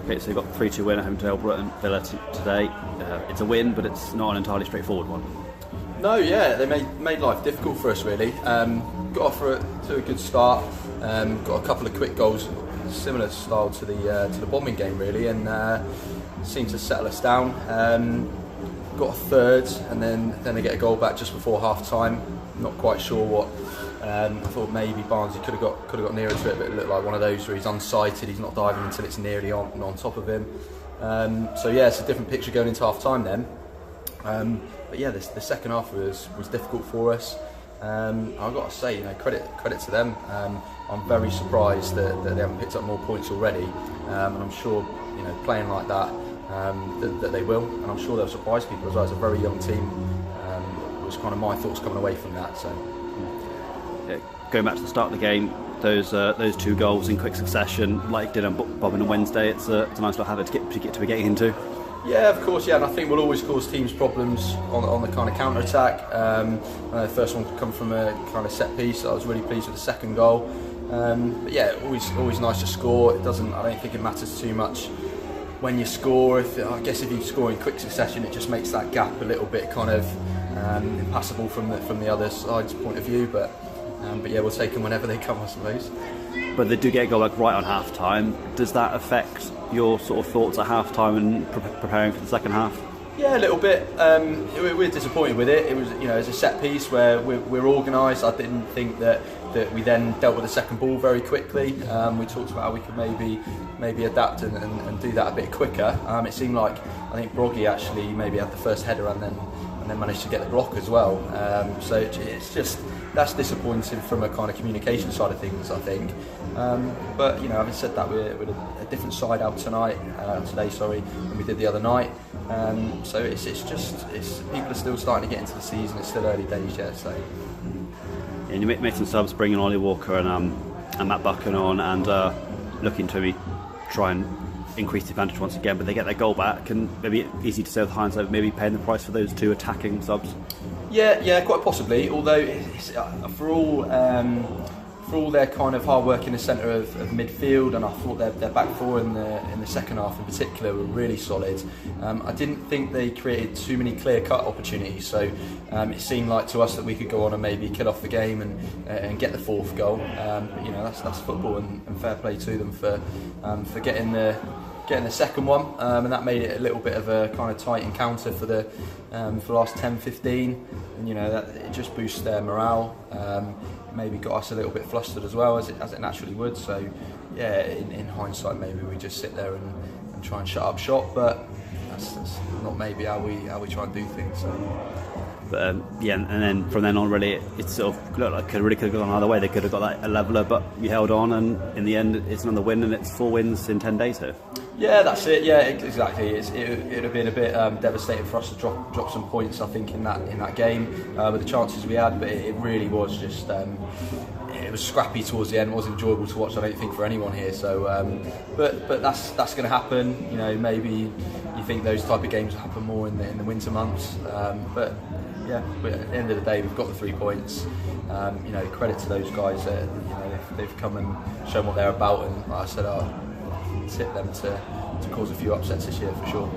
Okay, so you got 3-2 win at home to Elburton Villa today. It's a win, but it's not an entirely straightforward one. No, yeah, they made life difficult for us really. Got off to a good start. Got a couple of quick goals, similar style to the bombing game really, and seemed to settle us down. Got a third, and then they get a goal back just before half time. Not quite sure what. I thought maybe Barnsley could have got nearer to it, but it looked like one of those where he's unsighted. He's not diving until it's nearly on top of him. So yeah, it's a different picture going into half time then. But yeah, the second half was difficult for us. I've got to say, credit to them. I'm very surprised that they haven't picked up more points already, and I'm sure playing like that that they will, and I'm sure they'll surprise people as well. It's a very young team. Was kind of my thoughts coming away from that. So yeah, going back to the start of the game, those 2 goals in quick succession, like did on Bobbin on Wednesday, it's a nice little habit to be getting into. Yeah, of course, yeah, and I think we'll always cause teams problems on the kind of counter attack. The first one could come from a kind of set piece. I was really pleased with the second goal. But yeah, always nice to score. I don't think it matters too much when you score. I guess if you score in quick succession, it just makes that gap a little bit kind of impassable from the other side's point of view. But yeah, we'll take them whenever they come, I suppose. But they do get a goal right on half time. Does that affect your sort of thoughts at half time and preparing for the second half? Yeah, a little bit. We're disappointed with it. It was, it's a set piece where we're organised. I didn't think that we then dealt with the second ball very quickly. We talked about how we could maybe adapt and do that a bit quicker. It seemed like I think Broglino actually maybe had the first header and then managed to get the block as well. So it's just that's disappointing from a kind of communication side of things, I think. But having said that, we're a different side out today, than we did the other night. So it's people are still starting to get into the season. It's still early days yet. So. And you made some subs, bringing Ollie Walker and Matt Buchan on, and looking to maybe try and increase the advantage once again. But they get their goal back, and maybe easy to say with hindsight, maybe paying the price for those 2 attacking subs. Yeah, quite possibly. Although it's, for all their kind of hard work in the centre of midfield, and I thought their back four in the second half in particular were really solid. I didn't think they created too many clear-cut opportunities, so it seemed like to us that we could go on and maybe kill off the game and get the 4th goal. But, that's football, and fair play to them for getting the second one, and that made it a little bit of a kind of tight encounter for the last 10-15, and that it just boosts their morale. Maybe got us a little bit flustered as well, as it naturally would. So yeah, in hindsight, maybe we just sit there and try and shut up shop, but that's not maybe how we try and do things. So. But and then from then on, really, it sort of looked like it really could have gone either way. They could have got that a leveller, but you held on, and in the end, it's another win, and it's 4 wins in 10 days here. Yeah, that's it. Yeah, exactly. It would have been a bit devastating for us to drop some points, I think, in that game with the chances we had. But it really was just it was scrappy towards the end. It wasn't enjoyable to watch, I don't think, for anyone here. So, but that's going to happen. Maybe you think those type of games happen more in the winter months. But yeah, but at the end of the day, we've got the 3 points. Credit to those guys. They've come and shown what they're about, and like I said, I'll tip them to cause a few upsets this year for sure.